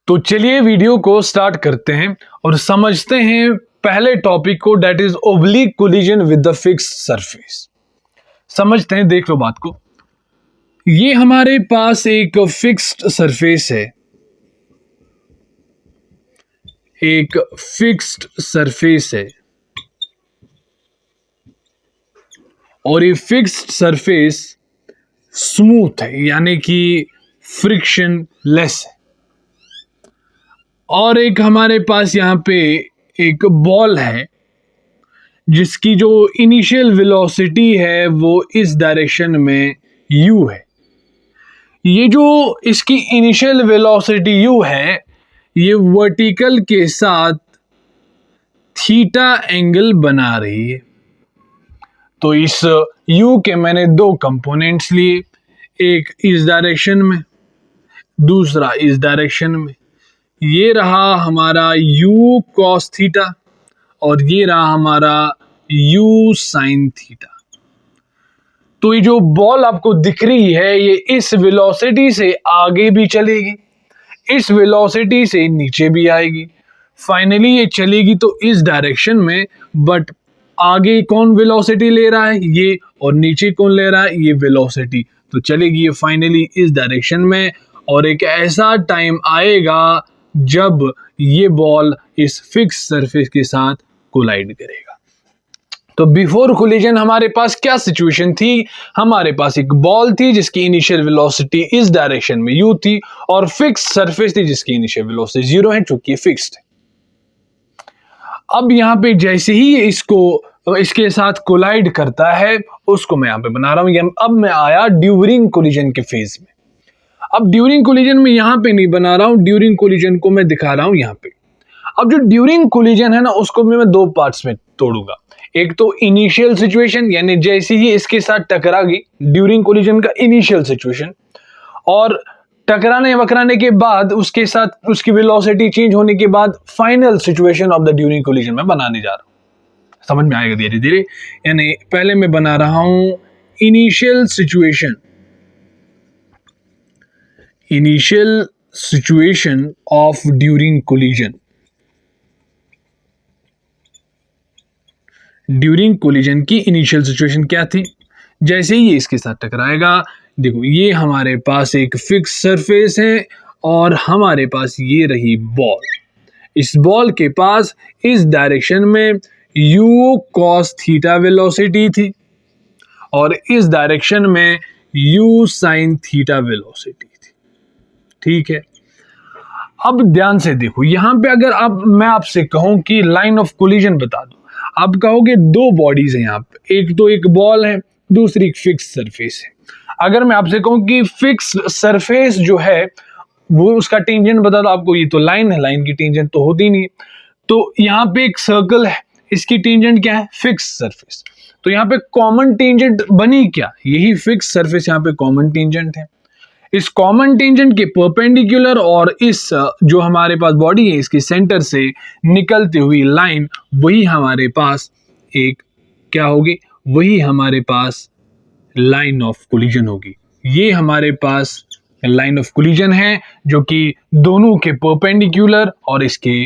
तो चलिए वीडियो को स्टार्ट करते हैं और समझते हैं पहले टॉपिक को, that is oblique collision with the fixed surface. समझते हैं, देख लो बात को। ये हमारे पास एक फिक्स्ड सरफेस है, एक फिक्स्ड सरफेस है और ये फिक्स्ड सरफेस स्मूथ है, यानी कि फ्रिक्शन लेस है। और एक हमारे पास यहाँ पे एक बॉल है जिसकी जो इनिशियल वेलोसिटी है वो इस डायरेक्शन में u है। ये जो इसकी इनिशियल वेलोसिटी u है, ये वर्टिकल के साथ थीटा एंगल बना रही है। तो इस u के मैंने दो कंपोनेंट्स लिए, एक इस डायरेक्शन में, दूसरा इस डायरेक्शन में। ये रहा हमारा u cos थीटा और ये रहा हमारा u sin थीटा। तो ये जो बॉल आपको दिख रही है, ये इस वेलोसिटी से आगे भी चलेगी, इस वेलोसिटी से नीचे भी आएगी, फाइनली ये चलेगी तो इस डायरेक्शन में। बट आगे कौन वेलोसिटी ले रहा है, ये, और नीचे कौन ले रहा है, ये वेलोसिटी। तो चलेगी ये फाइनली इस डायरेक्शन में, और एक ऐसा टाइम आएगा जब ये बॉल इस फिक्स सरफेस के साथ कोलाइड करेगा। तो बिफोर कोलिजन हमारे पास क्या सिचुएशन थी? हमारे पास एक बॉल थी जिसकी इनिशियल वेलोसिटी इस डायरेक्शन में u थी, और फिक्स सरफेस थी जिसकी इनिशियल वेलोसिटी 0 है, चूंकि फिक्स्ड है। अब यहाँ पे जैसे ही इसके साथ कोलाइड करता है, उसको मैं यहाँ पे बना रहा हूं। अब मैं आया ड्यूरिंग कोलिजन के फेज में। अब ड्यूरिंग कोलिजन में यहाँ पे नहीं बना रहा हूं, ड्यूरिंग कोलिजन को मैं दिखा रहा हूं यहाँ पे। अब जो ड्यूरिंग कोलिजन है ना, उसको भी मैं दो पार्ट्स में तोड़ूंगा। एक तो इनिशियल सिचुएशन, यानी जैसे ही इसके साथ टकरागी, ड्यूरिंग कोलिजन का इनिशियल सिचुएशन, और टकराने वकराने के बाद उसके साथ उसकी वेलोसिटी चेंज होने के बाद final situation of the during collision में बनाने जा रहा हूं। समझ में आएगा धीरे धीरे। यानी पहले मैं बना रहा हूं initial situation, initial situation of during collision. During collision की इनिशियल सिचुएशन क्या थी? जैसे ही ये इसके साथ टकराएगा, देखो ये हमारे पास एक फिक्स सरफेस है और हमारे पास ये रही बॉल। इस बॉल के पास इस डायरेक्शन में u cos थीटा वेलोसिटी थी और इस डायरेक्शन में u sin थीटा वेलोसिटी थी। ठीक है, अब ध्यान से देखो, यहां पे अगर मैं आपसे कहूं कि लाइन ऑफ कोलिजन बता दो, आप कहोगे दो बॉडीज हैं यहाँ पे, एक तो एक बॉल है, दूसरी एक फिक्स सरफेस है। अगर मैं आपसे कहूं कि फिक्स सरफेस जो है वो उसका टेंजेंट बता दो आपको, ये तो लाइन है, लाइन की टेंजेंट तो होती नहीं। तो यहाँ पे एक सर्कल है, इसकी टेंजेंट क्या है? Fix surface. तो यहाँ पे कॉमन टेंजेंट बनी क्या? यही फिक्स सरफेस यहाँ पे कॉमन टेंजेंट है। इस कॉमन टेंजेंट के परपेंडिकुलर और इस जो हमारे पास बॉडी है इसके सेंटर से निकलती हुई लाइन, वही हमारे पास एक क्या होगी? वही हमारे पास लाइन ऑफ कोलिजन होगी। ये हमारे पास लाइन ऑफ कोलिजन है जो कि दोनों के परपेंडिकुलर और इसके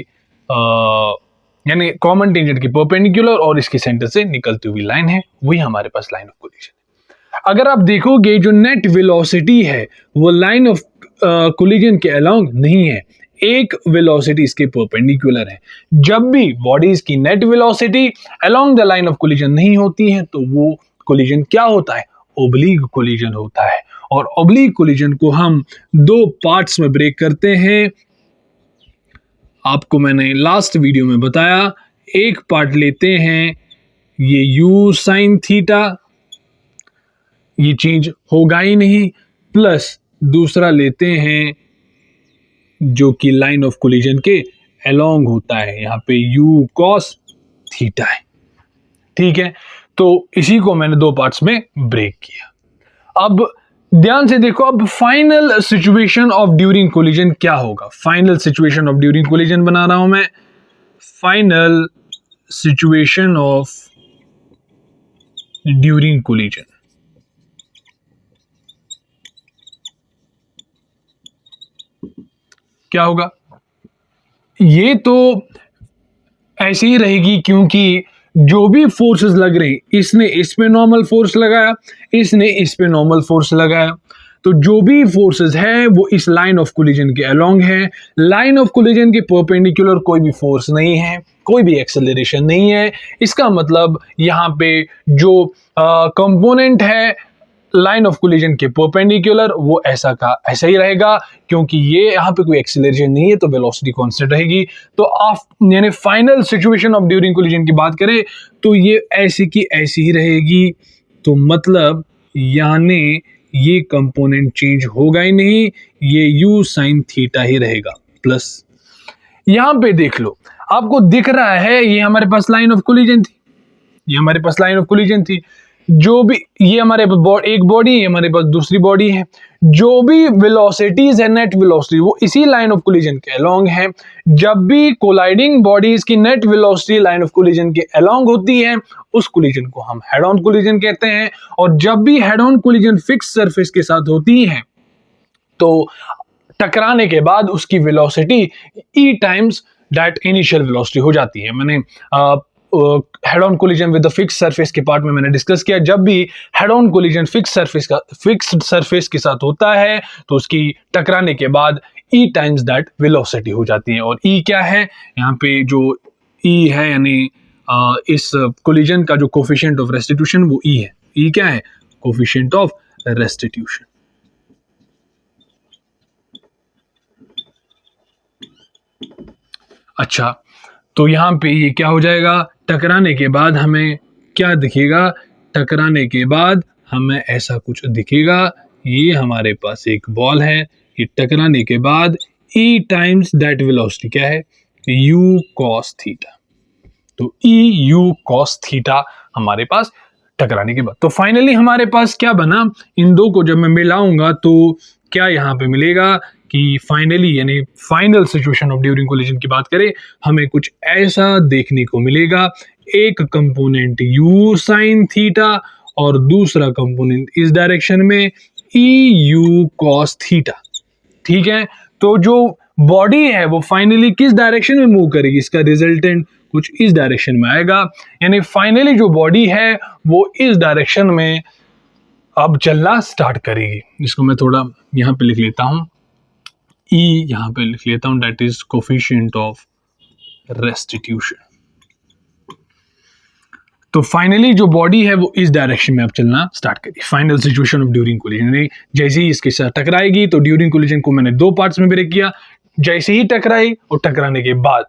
यानी कॉमन टेंजेंट के परपेंडिकुलर और इसके सेंटर से निकलती हुई लाइन है, वही हमारे पास लाइन ऑफ कोलिजन है। अगर आप देखोगे जो नेट वेलोसिटी है वो लाइन ऑफ कोलिजन के अलोंग नहीं है, एक वेलोसिटी इसके परपेंडिकुलर है। जब भी बॉडीज की net velocity along the line of collision नहीं होती है तो वो कोलिजन क्या होता है? ओब्लिक कोलिजन होता है। और ओब्लिक कोलिजन को हम दो पार्ट्स में ब्रेक करते हैं। आपको मैंने लास्ट वीडियो में बताया, एक पार्ट लेते हैं ये u sin थीटा, ये चेंज होगा ही नहीं, प्लस दूसरा लेते हैं जो कि लाइन ऑफ कोलिजन के अलोंग होता है, यहाँ पे u cos थीटा है। ठीक है, तो इसी को मैंने दो पार्ट्स में ब्रेक किया। अब ध्यान से देखो, अब final situation of during collision क्या होगा? Final situation of during collision बना रहा हूं मैं। Final situation of during collision, क्या होगा? ये तो ऐसे ही रहेगी, क्योंकि जो भी फोर्सेस लग रही, इसने इस पे नॉर्मल फोर्स लगाया, इसने इस पे नॉर्मल फोर्स लगाया, तो जो भी फोर्सेस है वो इस लाइन ऑफ कोलिजन के अलोंग है। लाइन ऑफ कोलिजन के परपेंडिकुलर कोई भी फोर्स नहीं है, कोई भी एक्सेलरेशन नहीं है। इसका मतलब यहाँ पे जो कंपोनेंट है लाइन ऑफ कोलिजन के परपेंडिकुलर, वो ऐसा का ऐसा ही रहेगा, क्योंकि ये यहाँ पे कोई एक्सेलरेशन नहीं है, तो वेलोसिटी कांस्टेंट रहेगी। तो आप यानी final situation of during collision की बात करें तो ये ऐसी की ऐसी ही रहेगी। तो मतलब यानी ये कंपोनेंट चेंज होगा ही नहीं, ये u sin थीटा ही रहेगा। प्लस यहां पे देख लो, आपको दिख रहा है ये हमारे पास लाइन ऑफ कोलिजन थी, ये हमारे पास लाइन ऑफ कोलिजन थी। जो भी ये हमारे पास एक बॉडी है, हमारे पास दूसरी बॉडी है, जो भी वेलोसिटीज है नेट वेलोसिटी वो इसी लाइन ऑफ कोलिजन के अलोंग है। जब भी कोलाइडिंग बॉडीज की net velocity line of collision के अलोंग होती है, उस कोलिजन को हम हेड ऑन कोलिजन कहते हैं। और जब भी head on collision fix surface के साथ होती है, तो टकराने के बाद उसकी velocity e times that initial velocity हो जाती है। मैंने head on collision with the fix surface के पार्ट में मैंने डिस्कस किया, जब भी head on collision fixed surface के साथ होता है तो उसकी टकराने के बाद e टाइम्स दैट वेलोसिटी हो जाती है। और e क्या है, यहाँ पे जो e है यानी इस कोलिजन का जो कोफिशिएंट ऑफ रेस्टिट्यूशन वो e है। e क्या है, कोफिशिएंट ऑफ रेस्टिट्यूशन। अच्छा, तो यहां पे ये क्या हो जाएगा, टकराने के बाद हमें क्या दिखेगा, टकराने के बाद हमें ऐसा कुछ दिखेगा। ये हमारे पास एक बॉल है, ये टकराने के बाद e टाइम्स दैट वेलोसिटी क्या है, u cos थीटा। तो e u cos थीटा हमारे पास टकराने के बाद। तो फाइनली हमारे पास क्या बना, इन दो को जब मैं मिलाऊंगा तो क्या यहाँ पे मिलेगा कि फाइनली यानी final situation of during collision की बात करें, हमें कुछ ऐसा देखने को मिलेगा। एक कंपोनेंट u sin थीटा और दूसरा कंपोनेंट इस डायरेक्शन में e u cos थीटा। ठीक है, तो जो बॉडी है वो फाइनली किस डायरेक्शन में मूव करेगी, इसका रिजल्टेंट कुछ इस डायरेक्शन में आएगा। यानी फाइनली जो बॉडी है वो इस डायरेक्शन में अब चलना स्टार्ट करेगी। इसको मैं थोड़ा यहां पे लिख लेता हूं, e यहां पे लिख लेता हूं, that is coefficient of restitution. तो फाइनली जो बॉडी है वो इस डायरेक्शन में अब चलना स्टार्ट करेगी। Final situation of during collision, जैसे ही इसके साथ टकराएगी, तो ड्यूरिंग कोलिजन को मैंने दो पार्ट्स में ब्रेक किया, जैसे ही टकराई और टकराने के बाद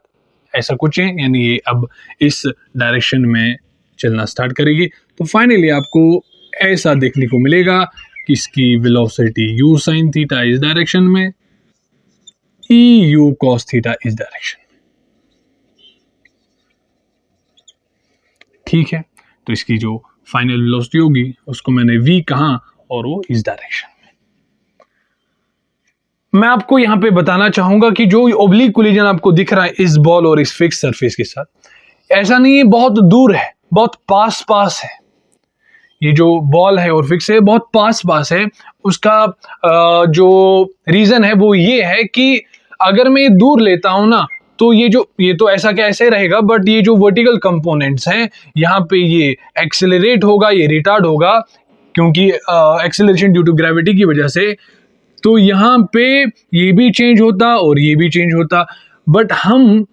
ऐसा कुछ है, यानी ये अब इस डायरेक्शन में चलना स्टार्ट करेगी। तो फाइनली आपको ऐसा देखने को मिलेगा कि इसकी वेलोसिटी u sin थीटा इस डायरेक्शन में, e u cos थीटा इस डायरेक्शन में। ठीक है, तो इसकी जो फाइनल वेलोसिटी होगी उसको मैंने v कहा और वो इस डायरेक्शन में। मैं आपको यहां पे बताना चाहूंगा कि जो ओब्लिक कोलिजन आपको दिख रहा है इस बॉल और इस फिक्स सरफेस के साथ, ऐसा नहीं है बहुत दूर है, बहुत पास पास है। ये जो बॉल है और फिक्स है बहुत पास पास है। उसका जो रीजन है वो ये है कि अगर मैं ये दूर लेता हूं ना, तो ये तो ऐसा क्या ऐसे रहेगा, बट ये जो वर्टिकल कंपोनेंट्स हैं यहाँ पे ये एक्सेलरेट होगा, ये रिटार्ड होगा, क्योंकि एक्सेलरेशन ड्यू टू ग्रेविटी की वजह से। तो यहाँ पे ये भी चेंज होता और ये भी चेंज होता, बट हम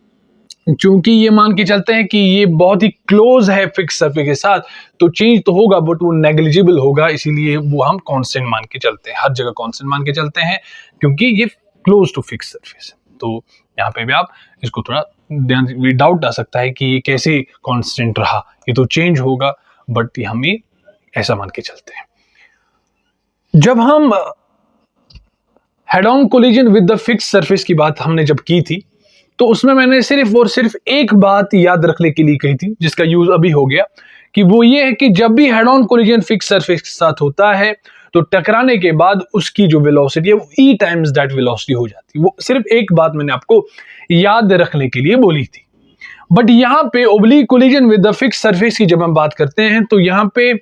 चूंकि ये मान के चलते हैं कि ये बहुत ही क्लोज है फिक्स सरफेस के साथ, तो चेंज तो होगा बट वो नेग्लिजिबल होगा, इसीलिए वो हम कांस्टेंट मान के चलते हैं, हर जगह कांस्टेंट मान के चलते हैं, क्योंकि ये क्लोज टू फिक्स सरफेस है। तो यहाँ पे भी आप इसको थोड़ा ध्यान, डाउट आ सकता है कि ये कैसे कांस्टेंट रहा, ये तो चेंज होगा, बट ये हम ऐसा मान के चलते हैं। जब हम head on collision with the fix surface की बात हमने जब की थी, तो उसमें मैंने सिर्फ और सिर्फ एक बात याद रखने के लिए कही थी, जिसका यूज अभी हो गया, कि वो ये है कि जब भी head on collision fix surface के साथ होता है तो टकराने के बाद उसकी जो वेलोसिटी है वो e टाइम्स दैट वेलोसिटी हो जाती है। वो सिर्फ एक बात मैंने आपको याद रखने के लिए बोली थी। बट यहाँ पे oblique collision with the fix surface की जब हम बात करते हैं, तो यहाँ पे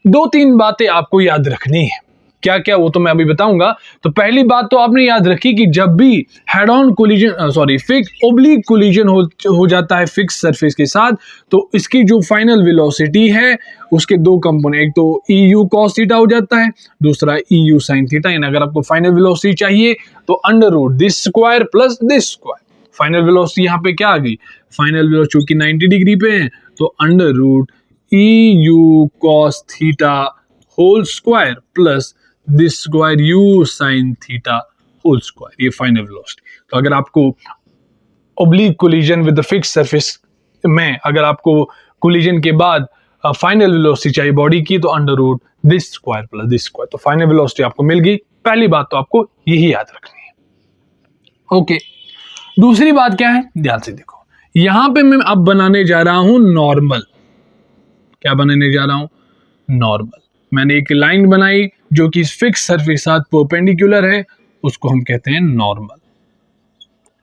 दो तीन बातें आपको याद रखनी है। क्या क्या वो तो मैं अभी बताऊंगा। तो पहली बात तो आपने याद रखी कि जब भी head on collision fix oblique collision हो जाता है फिक्स सरफेस के साथ, तो इसकी जो फाइनल वेलोसिटी है उसके दो कंपोनेंट, एक तो EU cos थीटा हो जाता है, दूसरा EU sin थीटा। यानी अगर आपको फाइनल वेलोसिटी चाहिए तो under root this square plus this square. Final velocity यहाँ पे क्या आ गई, फाइनल वेलोसिटी चूंकि 90 डिग्री पे है तो under root EU cos theta whole square plus this square U sin theta whole square, ये फाइनल वेलोसिटी। तो अगर आपको oblique collision with the fix surface में अगर आपको कोलिजन के बाद फाइनल वेलोसिटी चाहिए बॉडी की तो under root this square plus this square. तो फाइनल वेलोसिटी आपको मिल गई। पहली बात तो आपको यही याद रखनी है। ओके, दूसरी बात क्या है, ध्यान से देखो। यहां पे मैं अब बनाने जा रहा हूं नॉर्मल। क्या बनाने जा रहा हूं, नॉर्मल। मैंने एक लाइन बनाई जो कि फिक्स सरफेस के साथ परपेंडिकुलर है, उसको हम कहते हैं नॉर्मल।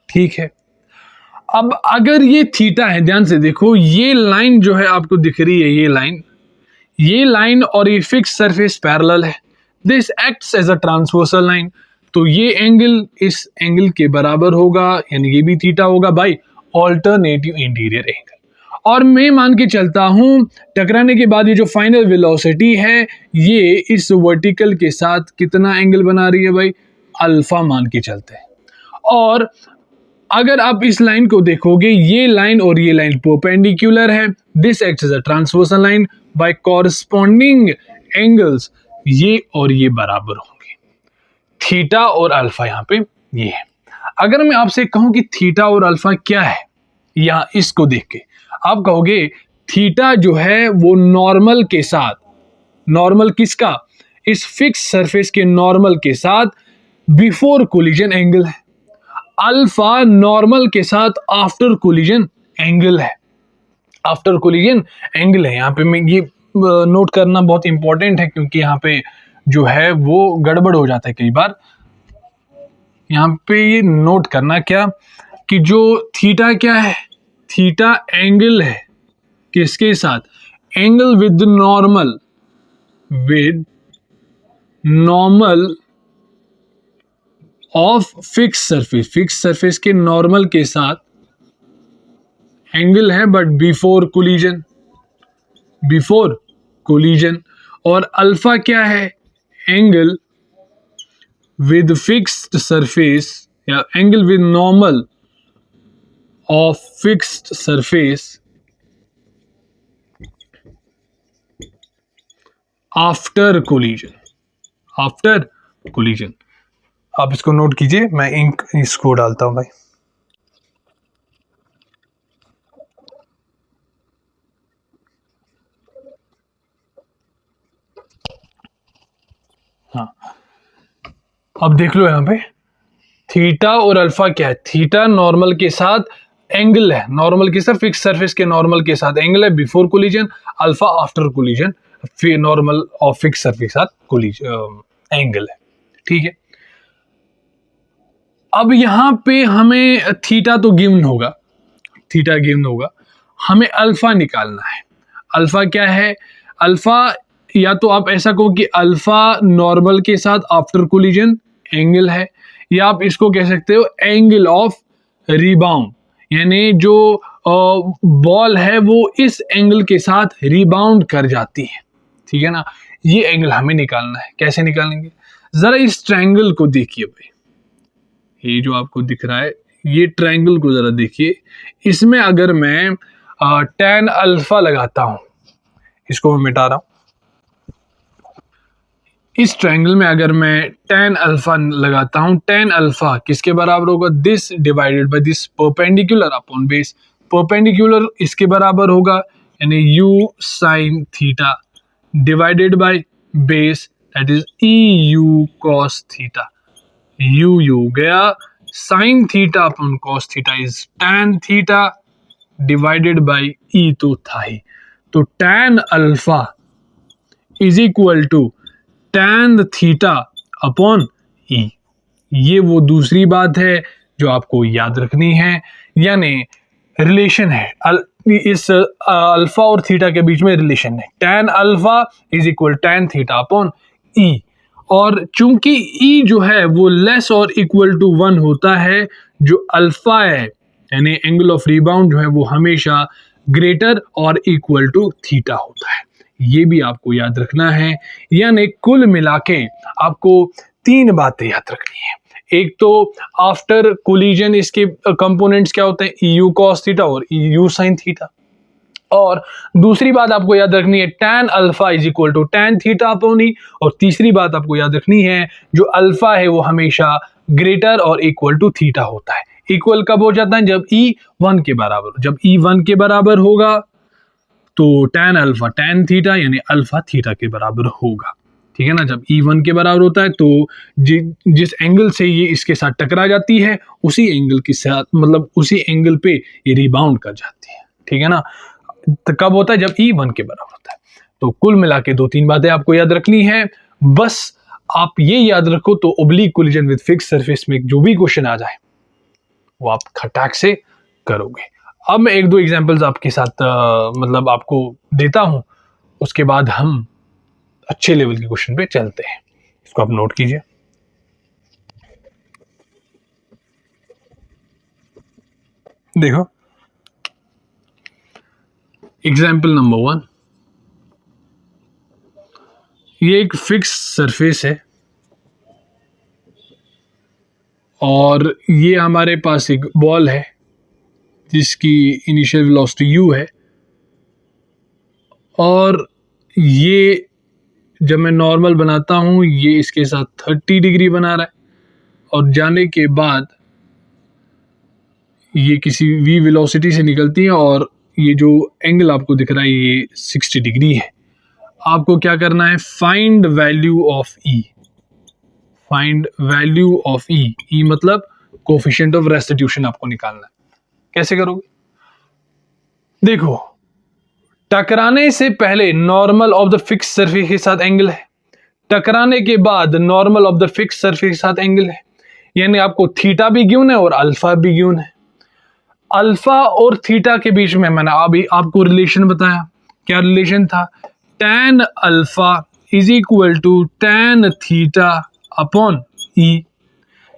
ठीक है, अब अगर ये थीटा है, ध्यान से देखो, ये लाइन जो है आपको दिख रही है, ये लाइन और ये फिक्स सरफेस पैरेलल है। This acts as a transversal line. तो ये एंगल इस एंगल के बराबर होगा, यानी ये भी थीटा होगा बाय ऑल्टरनेटिव इंटीरियर एंगल। और मैं मान के चलता हूं टकराने के बाद ये जो फाइनल वेलोसिटी है ये इस वर्टिकल के साथ कितना एंगल बना रही है भाई, अल्फा मान के चलते हैं। और अगर आप इस लाइन को देखोगे, ये लाइन और ये लाइन परपेंडिकुलर है। This acts as a transversal line by corresponding angles, ये और ये बराबर होंगे। थीटा और अल्फा यहाँ पे ये है। अगर मैं आपसे कहूं कि थीटा और अल्फा क्या है, या इसको देख के आप कहोगे थीटा जो है वो नॉर्मल के साथ, नॉर्मल किसका, इस फिक्स सरफेस के नॉर्मल के साथ बिफोर कोलिजन एंगल है। अल्फा नॉर्मल के साथ आफ्टर कोलिजन एंगल है, आफ्टर कोलिजन एंगल है। यहाँ पे मैं ये नोट करना बहुत इंपॉर्टेंट है क्योंकि यहाँ पे जो है वो गड़बड़ हो जाता है कई बार। यहाँ पे ये नोट करना क्या कि जो थीटा क्या है, थीटा एंगल है किसके साथ, angle with normal of fix surface, fix surface के नॉर्मल के साथ एंगल है बट बिफोर कोलिजन। और अल्फा क्या है, एंगल विद फिक्स्ड सरफेस या angle with normal of fixed surface after collision, आप इसको नोट कीजिए, मैं इंक इसको डालता हूं भाई। हाँ, अब देख लो यहां पे थीटा और अल्फा क्या है, थीटा नॉर्मल के साथ एंगल है, नॉर्मल के साथ फिक्स सरफेस के नॉर्मल के साथ एंगल है before collision, alpha after collision, फिर नॉर्मल और फिक्स सरफेस के साथ कोलिजन एंगल है। ठीक है, अब यहां पे हमें थीटा तो गिवन होगा, हमें अल्फा निकालना है। अल्फा क्या है, अल्फा या तो आप ऐसा कहो कि अल्फा नॉर्मल के साथ आफ्टर कोलिजन एंगल है, या आप इसको कह सकते हो एंगल ऑफ रिबाउंड, यानी जो बॉल है वो इस एंगल के साथ रिबाउंड कर जाती है। ठीक है ना, ये एंगल हमें निकालना है। कैसे निकालेंगे, जरा इस ट्रायंगल को देखिए भाई, ये जो आपको दिख रहा है ये ट्रायंगल को जरा देखिए। इसमें अगर मैं tan अल्फा लगाता हूं, इसको मैं मिटा रहा हूं, इस ट्रायंगल में अगर मैं tan अल्फा लगाता हूं, tan अल्फा किसके बराबर होगा, this divided by this perpendicular upon base, perpendicular इसके बराबर होगा यानी u sin theta divided by base that is EU cos theta. u गया, sin theta upon cos theta is tan theta divided by E तो था ही। तो tan alpha is equal to tan theta upon E। ये वो दूसरी बात है जो आपको याद रखनी है, यानी रिलेशन है, इस अल्फा और थीटा के बीच में रिलेशन है। tan alpha is equal tan theta upon E। और चूंकि ई जो है वो लेस और इक्वल टू 1 होता है, जो अल्फा है यानी एंगल ऑफ रिबाउंड जो है वो हमेशा ग्रेटर और इक्वल टू थीटा होता है। ये भी आपको याद रखना है। यानी कुल मिला के आपको 3 बातें याद रखनी है। एक तो आफ्टर कोलिजन इसके कंपोनेंट्स क्या होते हैं, यू कॉस थीटा और यू साइन थीटा। और दूसरी बात आपको याद रखनी है tan alpha is equal to tan theta upon e. और तीसरी बात आपको याद रखनी है जो अल्फा है वो हमेशा ग्रेटर और इक्वल टू थीटा होता है। इक्वल कब हो जाता है, जब ई 1 के बराबर हो। जब ई 1 के बराबर होगा तो tan अल्फा tan थीटा यानी अल्फा थीटा के बराबर होगा। ठीक है ना। जब ई 1 के बराबर होता है तो जिस एंगल से ये इसके साथ टकरा जाती है उसी एंगल के साथ मतलब उसी एंगल पे ये रिबाउंड कर जाती है। ठीक है ना। तो कब होता है, जब ई 1 के बराबर होता है। तो कुल मिला के 2-3 बातें आपको याद रखनी है। बस आप ये याद रखो तो oblique collision with fix surface में जो भी क्वेश्चन आ जाए वो आप खटाक से करोगे। अब मैं 1-2 एग्जांपल्स आपके साथ मतलब आपको देता हूं, उसके बाद हम अच्छे लेवल के क्वेश्चन पे चलते हैं। इसको आप नोट कीजिए। देखो एग्जाम्पल नंबर 1, ये एक फिक्स सरफेस है और ये हमारे पास एक बॉल है जिसकी इनिशियल वेलोसिटी u है। और ये जब मैं नॉर्मल बनाता हूँ ये इसके साथ 30 डिग्री बना रहा है और जाने के बाद ये किसी v वेलोसिटी से निकलती है और ये जो एंगल आपको दिख रहा है ये 60 डिग्री है। आपको क्या करना है, find value of e. Find value of e, e मतलब कोफिशिएंट ऑफ रेस्टिट्यूशन आपको निकालना है। कैसे करोगे, देखो टकराने से पहले normal of the fix surface के साथ एंगल है, टकराने के बाद normal of the fix surface के साथ एंगल है। यानी आपको थीटा भी गिवन है और अल्फा भी गिवन है। अल्फा और थीटा के बीच में मैंने अभी आपको रिलेशन बताया। क्या रिलेशन था, tan alpha is equal to tan theta upon e.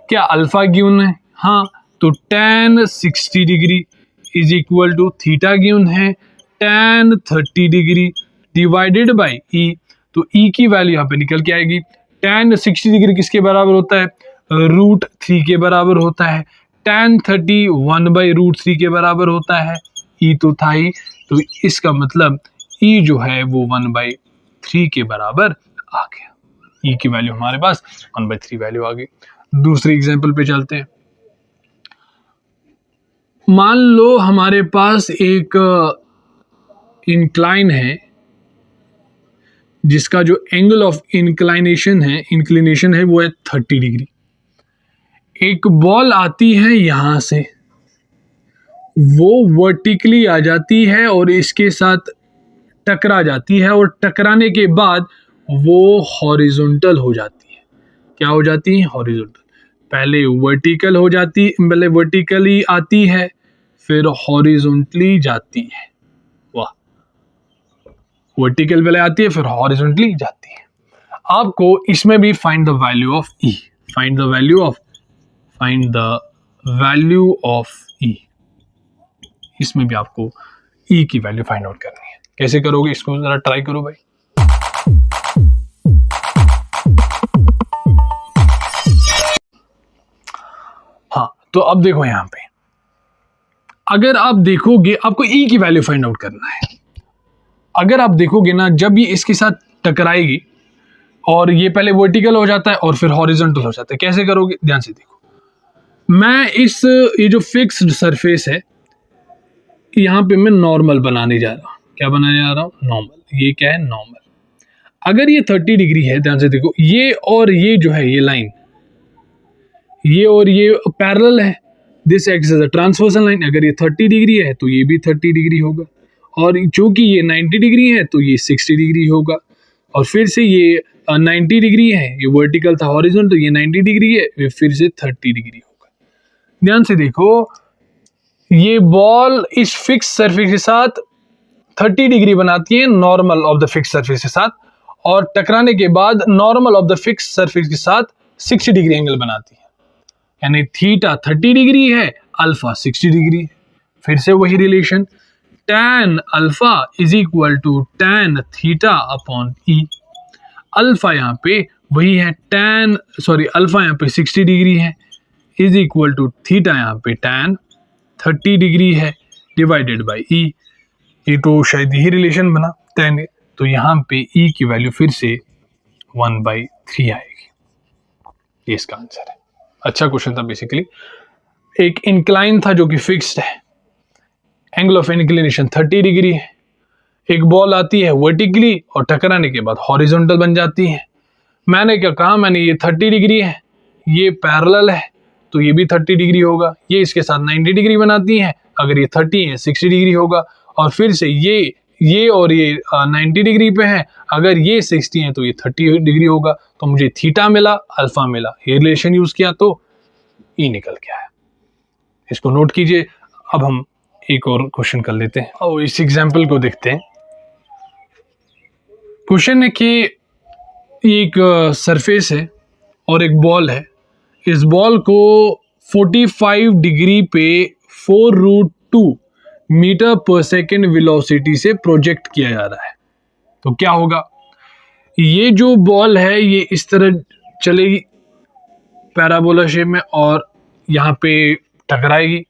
क्या अल्फा गिवन है, हाँ, तो tan 60 degree is equal to theta given है tan 30 degree divided by e. तो ई की वैल्यू यहाँ पे निकल के आएगी। tan 60 डिग्री किसके बराबर होता है, √3 के बराबर होता है। tan 30 1/√3 के बराबर होता है। ई तो था ही, तो इसका मतलब ई जो है वो 1/3 के बराबर आ गया। ई की वैल्यू हमारे पास 1/3 वैल्यू आ गई। दूसरी एग्जांपल पे चलते हैं। मान लो हमारे पास एक इंक्लाइन है जिसका जो एंगल ऑफ इंक्लिनेशन है वो है 30 डिग्री। एक बॉल आती है यहां से, वो वर्टिकली आ जाती है और इसके साथ टकरा जाती है और टकराने के बाद वो हॉरिजॉन्टल हो जाती है। क्या हो जाती है, हॉरिजॉन्टल। पहले वर्टिकल हो जाती, पहले वर्टिकली आती है फिर हॉरिजॉन्टली जाती है। वाह, वर्टिकल पहले आती है फिर हॉरिजॉन्टली जाती है। आपको इसमें भी find the value of e, find the value of e. इसमें भी आपको ई की वैल्यू फाइंड आउट करनी है। कैसे करोगे, इसको जरा ट्राई करो भाई। हाँ, तो अब देखो यहां पे अगर आप देखोगे आपको ई की वैल्यू फाइंड आउट करना है। अगर आप देखोगे ना, जब ये इसके साथ टकराएगी और ये पहले वर्टिकल हो जाता है और फिर हॉरिजॉन्टल हो जाता है। कैसे करोगे, ध्यान से देखो। मैं ये जो फिक्स्ड सरफेस है यहाँ पे मैं नॉर्मल बनाने जा रहा हूँ। क्या बनाने जा रहा हूँ, नॉर्मल। ये क्या है, नॉर्मल। अगर ये 30 डिग्री है, ध्यान से देखो, ये और ये जो है ये लाइन, ये और ये पैरेलल है। This acts as a transversal line. अगर ये 30 डिग्री है तो ये भी 30 डिग्री होगा, और चूंकि ये 90 डिग्री है तो ये 60 डिग्री होगा। और फिर से ये 90 डिग्री है, ये वर्टिकल था हॉरिजॉन्टल, तो ये 90 डिग्री है, ये फिर से 30 डिग्री होगा। ध्यान से देखो, ये बॉल इस फिक्स सरफेस के साथ 30 डिग्री बनाती है normal of the fix surface के साथ, और टकराने के बाद normal of the fix surface के साथ 60 डिग्री एंगल बनाती है, यानी थीटा 30 डिग्री है, अल्फा 60 डिग्री है। फिर से वही relation, tan alpha is equal to tan theta upon E. Alpha यहाँ पे वही है अल्फा यहाँ पे 60 डिग्री है, इज इक्वल टू थीटा यहाँ पे tan 30 डिग्री है डिवाइडेड बाई ई। ये तो शायद यही रिलेशन बना tan, तो यहाँ पे ई की वैल्यू फिर से 1/3 आएगी। ये इसका आंसर है। अच्छा क्वेश्चन था। बेसिकली एक इंक्लाइन था जो कि फिक्स्ड है, एंगल ऑफ इंक्लिनेशन 30 डिग्री है। एक बॉल आती है वर्टिकली और टकराने के बाद हॉरिजॉन्टल बन जाती है। मैंने क्या कहा, मैंने ये 30 डिग्री है, ये पैरेलल है तो ये भी 30 डिग्री होगा, ये इसके साथ 90 डिग्री बनाती है, अगर ये 30 है 60 डिग्री होगा, और फिर से ये और ये 90 डिग्री पे है, अगर ये 60 है तो ये 30 डिग्री होगा। तो मुझे थीटा मिला, अल्फा मिला, ये रिलेशन यूज किया तो ई निकल के आया। इसको नोट कीजिए। अब हम एक और क्वेश्चन कर लेते हैं और इस एग्जाम्पल को देखते हैं। क्वेश्चन है कि एक सरफेस है और एक बॉल है। इस बॉल को 45 डिग्री पे 4√2 मीटर पर सेकेंड वेलोसिटी से प्रोजेक्ट किया जा रहा है। तो क्या होगा, ये जो बॉल है ये इस तरह चलेगी पैराबोला शेप में और यहाँ पे टकराएगी,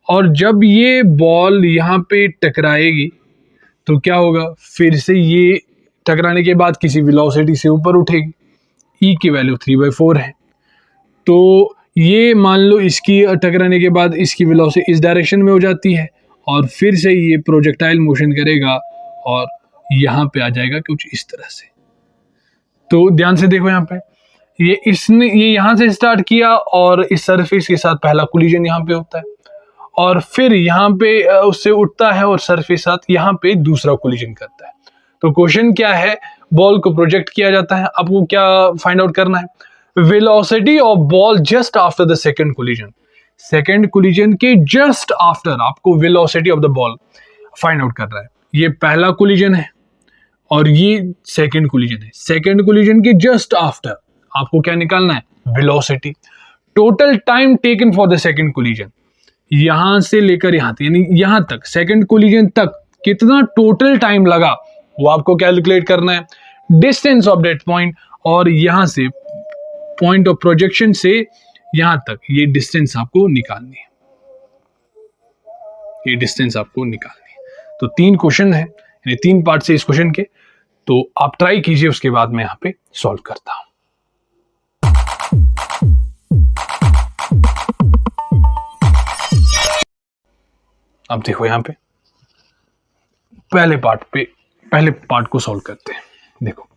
और जब ये बॉल यहाँ पे टकराएगी तो क्या होगा, फिर से ये टकराने के बाद किसी वेलोसिटी से ऊपर उठेगी। ई की वैल्यू 3/4 है। तो ये मान लो इसकी टकराने के बाद इसकी वेलोसिटी इस डायरेक्शन में हो जाती है और फिर से ये प्रोजेक्टाइल मोशन करेगा और यहाँ पे आ जाएगा कुछ इस तरह से। तो ध्यान से देखो यहाँ पे, ये यहाँ से स्टार्ट किया और इस सरफेस के साथ पहला कोलिजन यहाँ पे होता है, और फिर यहाँ पे उससे उठता है और सरफेस साथ यहाँ पे दूसरा कोलिजन करता है। तो क्वेश्चन क्या है, बॉल को प्रोजेक्ट किया जाता है, आपको क्या फाइंड आउट करना है, velocity of ball just after the second collision. Second collision के जस्ट आफ्टर आपको velocity of the ball find out करना है। ये पहला कोलिजन है और ये सेकंड कोलिजन है। सेकंड कोलिजन के जस्ट आफ्टर आपको क्या निकालना है, velocity. Total time taken for the second collision, यहां से लेकर यहां तक, यानी यहां तक सेकंड कोलिजन तक कितना टोटल टाइम लगा वो आपको कैलकुलेट करना है। डिस्टेंस ऑफ दैट पॉइंट, और यहां से पॉइंट ऑफ प्रोजेक्शन से यहां तक ये डिस्टेंस आपको निकालनी है, ये डिस्टेंस आपको निकालनी है। तो 3 क्वेश्चन है, यानी 3 पार्ट से इस क्वेश्चन के, तो आप ट्राई कीजिए, उसके बाद मैं यहां पे सॉल्व करता हूं। अब देखो यहां पे पहले पार्ट को सॉल्व करते हैं। देखो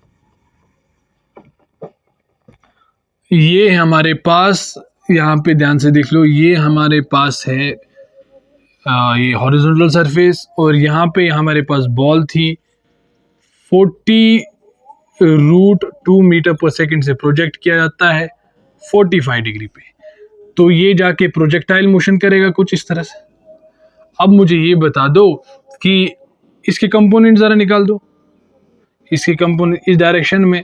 ये हमारे पास, यहाँ पे ध्यान से देख लो, ये हमारे पास है ये हॉरिजॉन्टल सरफेस, और यहाँ पे हमारे पास बॉल थी 40√2 मीटर पर सेकंड से प्रोजेक्ट किया जाता है 45 डिग्री पे। तो ये जाके प्रोजेक्टाइल मोशन करेगा कुछ इस तरह से। अब मुझे ये बता दो कि इसके कंपोनेंट ज़रा निकाल दो। इसके कंपोनेंट इस डायरेक्शन में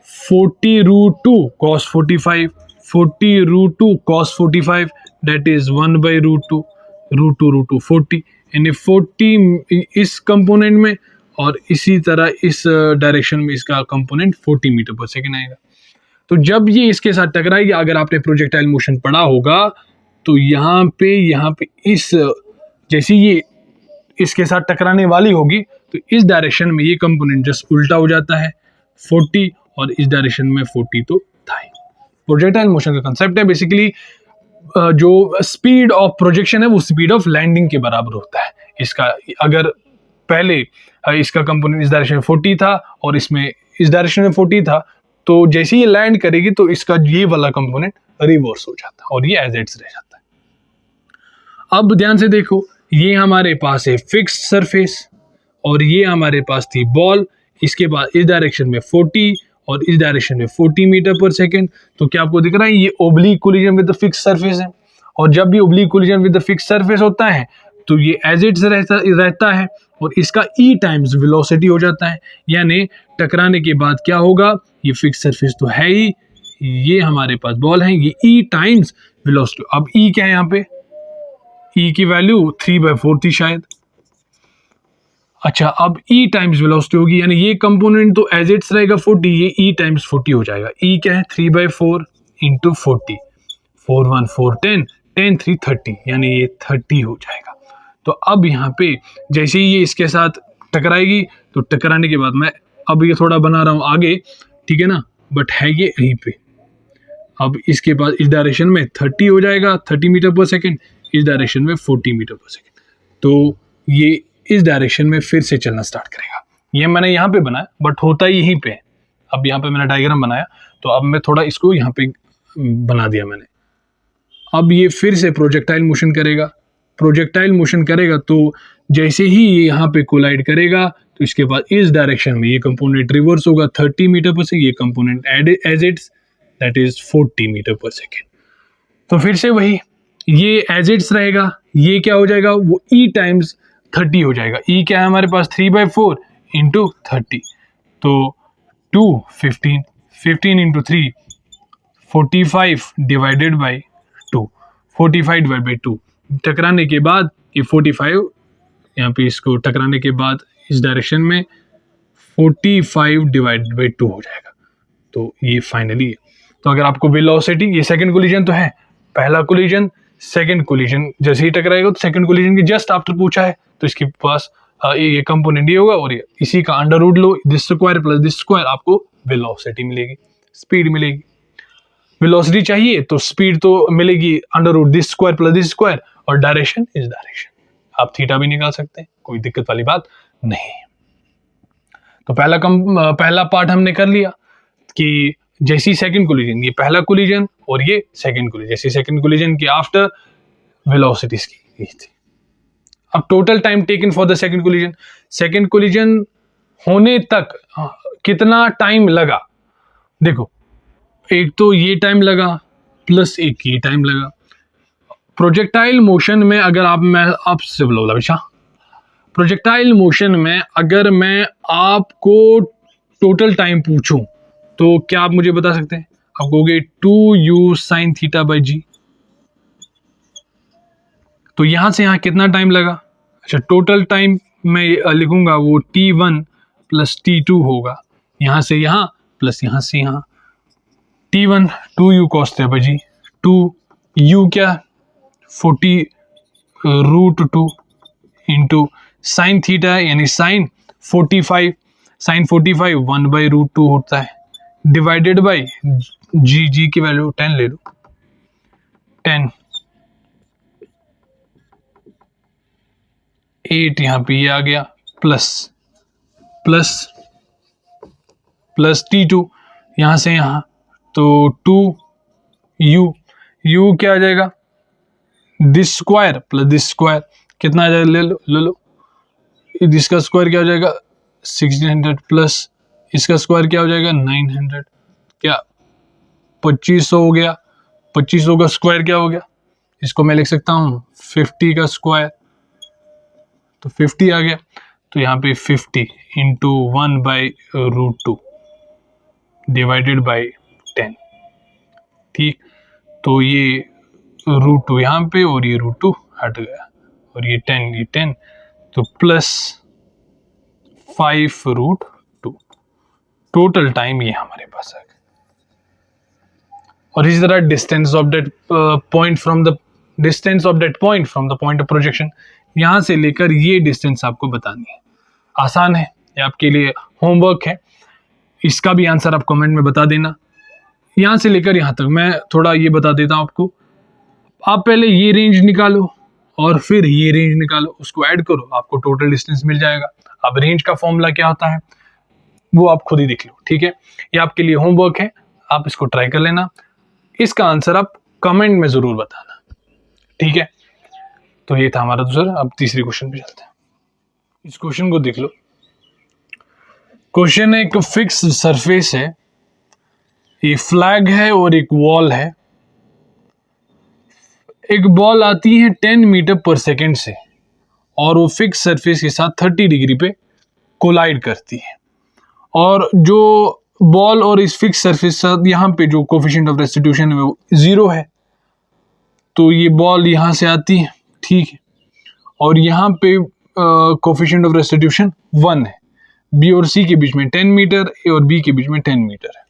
40√2 cos 45, 40√2 cos 45, that is 1/√2, √2 40, यानी 40 इस कंपोनेंट में और इसी तरह इस डायरेक्शन में इसका कंपोनेंट 40 मीटर पर सेकेंड आएगा। तो जब ये इसके साथ टकराएगी, अगर आपने प्रोजेक्टाइल मोशन पढ़ा होगा तो यहाँ पे इस जैसे ये इसके साथ टकराने वाली होगी तो इस डायरेक्शन में ये कंपोनेंट जस्ट उल्टा हो जाता है 40, और इस डायरेक्शन में 40 तो था ही। प्रोजेक्टाइल मोशन का कंसेप्ट है बेसिकली जो स्पीड ऑफ प्रोजेक्शन है वो स्पीड ऑफ लैंडिंग के बराबर होता है। इसका अगर पहले इसका कंपोनेंट इस डायरेक्शन में 40 था और इसमें इस डायरेक्शन में 40 था, तो जैसे ये लैंड करेगी तो इसका ये वाला कंपोनेंट रिवर्स हो जाता है और ये एज इट्स रह जाता है। अब ध्यान से देखो, ये हमारे पास है फिक्स्ड सरफेस और ये हमारे पास थी बॉल। इसके बाद इस डायरेक्शन में 40 और इस डायरेक्शन में 40 मीटर पर सेकेंड। तो क्या आपको दिख रहा है, ये oblique collision with the fixed surface है, और जब भी oblique collision with the fixed surface होता है तो ये एज इट्स रहता है और इसका ई टाइम्स वेलोसिटी हो जाता है, यानी टकराने के बाद क्या होगा, ये फिक्स सरफेस तो है ही, ये हमारे पास बॉल है, ये ई टाइम्स वेलोसिटी। अब ई क्या है यहाँ पे, ई की वैल्यू 3/4 थी शायद। अच्छा, अब ई टाइम्स वेलोसिटी होगी, यानी ये कंपोनेंट तो एज इट्स रहेगा 40, ये ई टाइम्स 40 हो जाएगा। ई क्या है 3/4 इंटू 40, 4 1 4 10 10 3 30, यानी ये 30 हो जाएगा। तो अब यहाँ पे जैसे ही ये इसके साथ टकराएगी, तो टकराने के बाद मैं अब ये थोड़ा बना रहा हूँ आगे, ठीक है ना, बट है ये यहीं पे। अब इसके बाद इस डायरेक्शन में 30 हो जाएगा, 30 मीटर पर सेकेंड, इस डायरेक्शन में 40 मीटर पर सेकेंड। तो ये इस डायरेक्शन में फिर से चलना स्टार्ट करेगा। ये मैंने यहाँ पे बनाया, बट होता ही यहीं पे है। अब यहाँ पे मैंने डायग्राम बनाया, तो अब मैं थोड़ा इसको यहाँ पे बना दिया मैंने। अब ये फिर से प्रोजेक्टाइल मोशन करेगा, प्रोजेक्टाइल मोशन करेगा, तो जैसे ही ये यहाँ पे कोलाइड करेगा, तो इसके बाद इस डायरेक्शन में ये कंपोनेंट रिवर्स होगा 30 मीटर पर सेकेंड, ये component as its that is 40 meter per second. तो फिर से वही, ये एज इट्स रहेगा, ये क्या हो जाएगा, वो ई टाइम्स 30 हो जाएगा। ई क्या है हमारे पास 3/4 इंटू 30, तो 2 15 15 into 3 45 divided by 2, 45 divide by 2। टकराने के बाद ये 45, यहाँ पे इसको टकराने के बाद इस डायरेक्शन में 45 डिवाइडेड बाई 2 हो जाएगा। तो ये फाइनली है। तो अगर आपको वेलोसिटी, ये सेकंड कोलिजन तो है, पहला कोलिजन सेकंड कोलिजन जैसे ही टकराएगा, तो सेकंड कोलिजन के जस्ट आफ्टर पूछा है, तो इसके पास ये कंपोनेंट ये होगा, और ये इसी का अंडर रूट लो, this square plus this square, आपको वेलोसिटी मिलेगी, स्पीड मिलेगी। वेलोसिटी चाहिए तो स्पीड तो मिलेगी under root this square plus this square, और डायरेक्शन इस डायरेक्शन, आप थीटा भी निकाल सकते हैं, कोई दिक्कत वाली बात नहीं। तो पहला पार्ट हमने कर लिया कि जैसी सेकंड कोलिजन, ये पहला कोलिजन और ये सेकंड कोलिजन, जैसे सेकंड कोलिजन के आफ्टर वेलोसिटीज की थी। अब total time taken for the second collision होने तक कितना टाइम लगा, देखो एक तो ये टाइम लगा प्लस एक ये टाइम लगा। प्रोजेक्टाइल मोशन में अगर मैं आपसे बोला बेटा, प्रोजेक्टाइल मोशन में अगर मैं आपको टोटल टाइम पूछूं, तो क्या आप मुझे बता सकते हैं? आप कहोगे 2u sin थीटा बाई जी। तो यहां से यहां कितना टाइम लगा? अच्छा, टोटल टाइम मैं लिखूंगा वो t1 प्लस t2 होगा, यहां से यहां प्लस यहां से यहां। t1 2u cos theta by ji, 2u क्या 40 रूट 2 इंटू साइन थीटा यानी साइन 45, साइन 45 1/√2 होता है, डिवाइडेड बाई जी की वैल्यू 10 ले लो, 10 8 यहाँ पे ये आ गया, प्लस प्लस प्लस t2 यहाँ से यहाँ, तो 2u क्या आ जाएगा, this square plus this square, कितना आ जाएगा ले लो, इसका स्क्वायर क्या हो जाएगा 1600 प्लस इसका स्क्वायर क्या हो जाएगा 900, क्या 2500 हो गया। 2500 का स्क्वायर क्या हो गया, इसको मैं लिख सकता हूँ 50 का स्क्वायर, तो 50 आ गया। तो यहाँ पे 50 इंटू 1/√2 डिवाइडेड बाई 10, ठीक। तो ये √2 यहाँ पे और ये √2 हट गया, और ये 10 तो प्लस 5√2 टोटल टाइम ये हमारे पास आ गया। और इसी तरह distance of that point from the point of projection, यहाँ से लेकर ये डिस्टेंस आपको बतानी है। आसान है, ये आपके लिए होमवर्क है, इसका भी आंसर आप कमेंट में बता देना। यहाँ से लेकर यहाँ तक मैं थोड़ा ये बता देता हूँ आपको। आप पहले ये रेंज निकालो और फिर ये रेंज निकालो, उसको ऐड करो, आपको टोटल डिस्टेंस मिल जाएगा। अब रेंज का फॉर्मूला क्या होता है वो आप खुद ही देख लो, ठीक है। ये आपके लिए होमवर्क है, आप इसको ट्राई कर लेना, इसका आंसर आप कमेंट में जरूर बताना, ठीक है। तो ये था हमारा दूसरा। अब तीसरी क्वेश्चन पे चलते हैं। इस क्वेश्चन को देख लो। क्वेश्चन एक फिक्स सरफेस है, ये फ्लैग है और एक वॉल है। एक बॉल आती है 10 मीटर पर सेकेंड से, और वो फिक्स सरफेस के साथ 30 डिग्री पे कोलाइड करती है। और जो बॉल और इस फिक्स सरफेस के साथ यहाँ पे जो कोफिशिएंट ऑफ रेस्टिट्यूशन है वो 0 है, तो ये बॉल यहाँ से आती है, ठीक है, और यहाँ पे कोफिशिएंट ऑफ रेस्टिट्यूशन 1 है। बी और सी के बीच में 10 मीटर, ए और बी के बीच में 10 मीटर है।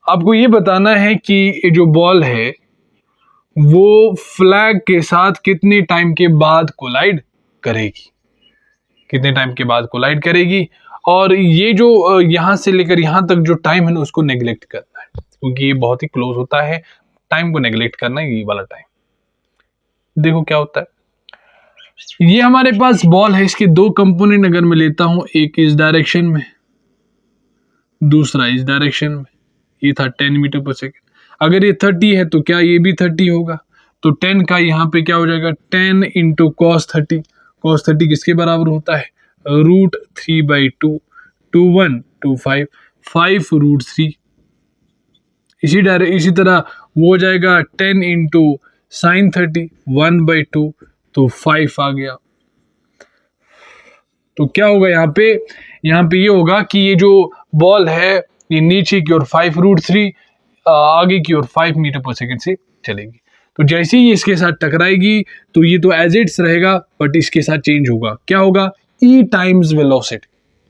आपको ये बताना है कि ये जो बॉल है वो फ्लैग के साथ कितने टाइम के बाद कोलाइड करेगी, कितने टाइम के बाद कोलाइड करेगी। और ये जो यहाँ से लेकर यहाँ तक जो टाइम है ना उसको नेग्लेक्ट करना है, क्योंकि ये बहुत ही क्लोज होता है। टाइम को नेग्लेक्ट करना है, ये वाला टाइम। देखो क्या होता है, ये हमारे पास बॉल है, इसके दो कंपोनेंट अगर मैं लेता हूं, एक इस डायरेक्शन में, दूसरा इस डायरेक्शन में, ये था 10 मीटर पर सेकेंड। अगर ये 30 है तो क्या ये भी 30 होगा, तो 10 का यहाँ पे क्या हो जाएगा, 10 इंटू कॉस 30। कॉस 30 किसके बराबर होता है, √3/2, 2 1 2 5, 5√3। इसी तरह वो हो जाएगा 10 इंटू साइन 30, 1/2, तो 5 आ गया। तो क्या होगा यहाँ पे ये होगा कि ये जो बॉल है ये नीचे की ओर 5√3, आगे की ओर 5 मीटर पर सेकेंड से चलेगी। तो जैसे ही इसके साथ टकराएगी तो ये तो एज इट्स रहेगा, बट इसके साथ चेंज होगा। क्या होगा, e times velocity,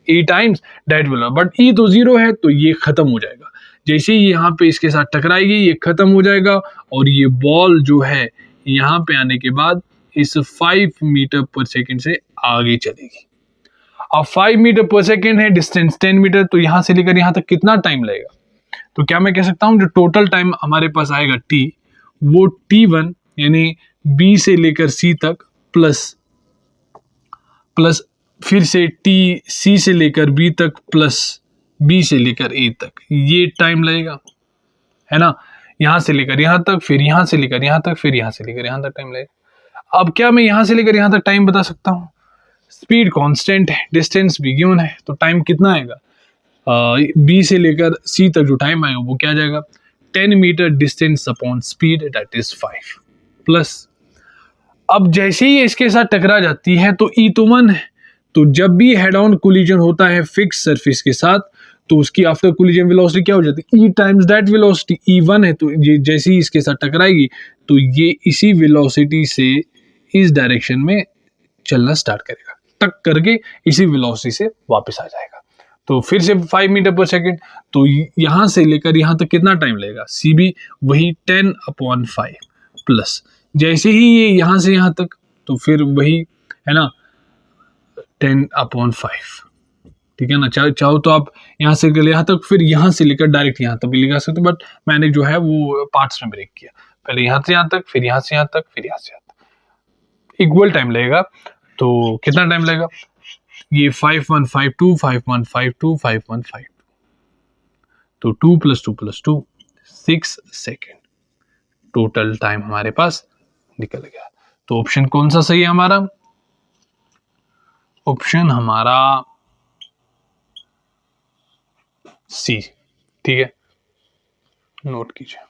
e times that velocity, but e तो 0 है तो ये खत्म हो जाएगा। जैसे ही यहाँ पे इसके साथ टकराएगी ये खत्म हो जाएगा, और ये बॉल जो है यहाँ पे आने के बाद इस 5 मीटर पर सेकेंड से आगे चलेगी। अब 5 मीटर पर सेकेंड है, डिस्टेंस 10 मीटर, तो यहां से लेकर यहां तक कितना टाइम लगेगा। तो क्या मैं कह सकता हूं जो टोटल टाइम हमारे पास आएगा टी, वो T1 यानी बी से लेकर सी तक प्लस फिर से टी सी से लेकर बी तक प्लस बी से लेकर ए तक, ये टाइम लगेगा, है ना। यहां से लेकर यहां तक, फिर यहां से लेकर यहां तक, फिर यहां से लेकर यहां तक टाइम लगेगा। अब क्या मैं यहां से लेकर यहां तक टाइम बता सकता हूं, स्पीड कांस्टेंट है, डिस्टेंस भी गिवन है, तो टाइम कितना आएगा, बी से लेकर सी तक जो टाइम आएगा वो क्या आ जाएगा, 10 meter distance upon speed, that is 5 plus. अब जैसे ही इसके साथ टकरा जाती है तो ई तो 1 है, तो जब भी हेड ऑन कोलिजन होता है फिक्स सरफेस के साथ तो उसकी आफ्टर कोलिजन वेलोसिटी क्या हो जाती है, ई टाइम्स दैट वेलोसिटी। ई 1 है तो ये जैसे ही इसके साथ टकराएगी तो ये इसी वेलोसिटी से इस डायरेक्शन में चलना स्टार्ट करेगा, टक करके इसी वेलोसिटी से वापस आ जाएगा। तो फिर से 5 मीटर पर सेकेंड, तो यहां से लेकर यहां तक कितना टाइम लगेगा, सी भी वही 10/5 प्लस जैसे ही ये यहां से यहां तक, तो फिर वही है ना 10/5, ठीक है ना। चाहो तो आप यहां से लेकर यहां तक, फिर यहां से लेकर डायरेक्ट यहां तक भी लगा सकते, बट मैंने जो है वो पार्ट्स में ब्रेक किया, पहले यहां से यहां तक, फिर यहां से यहां तक, फिर यहां से यहां तक, इक्वल टाइम लगेगा। तो कितना टाइम लगेगा, ये 5152 5152 5152, तो 2 + 2 + 2 6 सेकेंड टोटल टाइम हमारे पास निकल गया। तो ऑप्शन कौन सा सही है हमारा, ऑप्शन हमारा सी, ठीक है, नोट कीजिए।